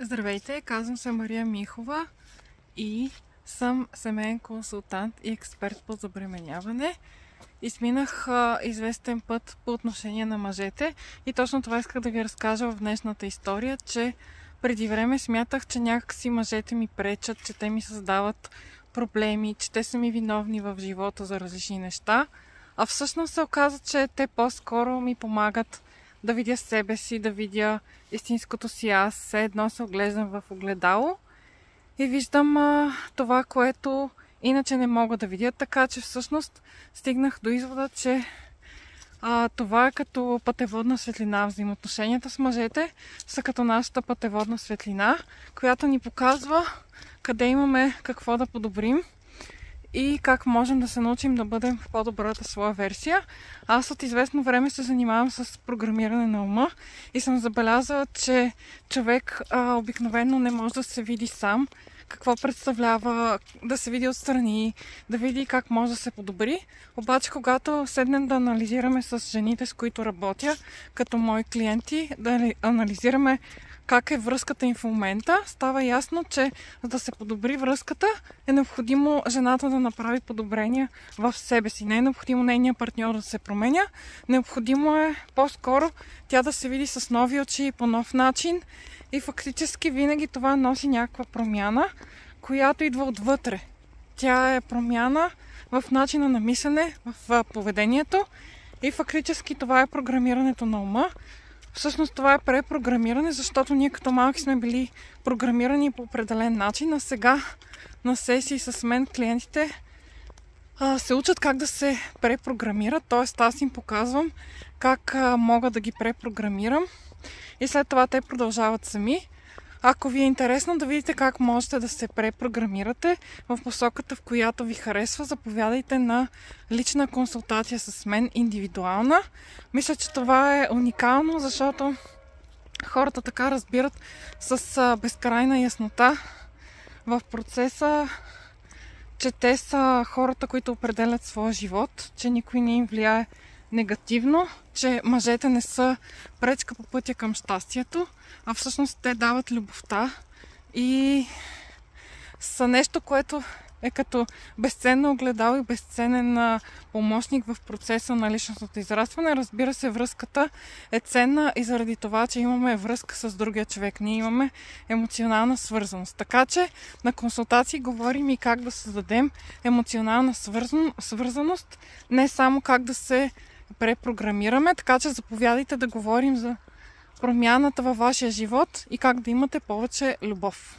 Здравейте, казвам се Мария Михова и съм семейен консултант и експерт по забременяване. Изминах известен път по отношение на мъжете и точно това исках да ви разкажа в днешната история, че преди време смятах, че някакси мъжете ми пречат, че те ми създават проблеми, че те са ми виновни в живота за различни неща, а всъщност се оказа, че те по-скоро ми помагат да видя себе си, да видя истинското си аз, все едно се оглеждам в огледало и виждам това, което иначе не мога да видя, така че всъщност стигнах до извода, че това е като пътеводна светлина. Взаимоотношенията с мъжете са като нашата пътеводна светлина, която ни показва къде имаме какво да подобрим и как можем да се научим да бъдем в по-добрата своя версия. Аз от известно време се занимавам с програмиране на ума и съм забелязала, че човек обикновено не може да се види сам, какво представлява, да се види отстрани, да види как може да се подобри. Обаче, когато седнем да анализираме с жените, с които работя, като мои клиенти, да анализираме как е връзката им в момента, става ясно, че за да се подобри връзката, е необходимо жената да направи подобрения в себе си. Не е необходимо нейният партньор да се променя. Необходимо е по-скоро тя да се види с нови очи и по нов начин. И фактически винаги това носи някаква промяна, която идва отвътре. Тя е промяна в начина на мислене, в поведението и фактически това е програмирането на ума. Всъщност това е препрограмиране, защото ние като малки сме били програмирани по определен начин, а сега на сесии с мен клиентите се учат как да се препрограмират, т.е. аз им показвам как мога да ги препрограмирам и след това те продължават сами. Ако ви е интересно да видите как можете да се препрограмирате в посоката, в която ви харесва, заповядайте на лична консултация с мен, индивидуална. Мисля, че това е уникално, защото хората така разбират с безкрайна яснота в процеса, че те са хората, които определят своя живот, че никой не им влияе негативно, че мъжете не са пречка по пътя към щастието, а всъщност те дават любовта и са нещо, което е като безценно огледало и безценен помощник в процеса на личностното израстване. Разбира се, връзката е ценна и заради това, че имаме връзка с другия човек. Ние имаме емоционална свързаност. Така че на консултации говорим и как да създадем емоционална свързаност, не само как да се препрограмираме, така че заповядайте да говорим за промяната във вашия живот и как да имате повече любов.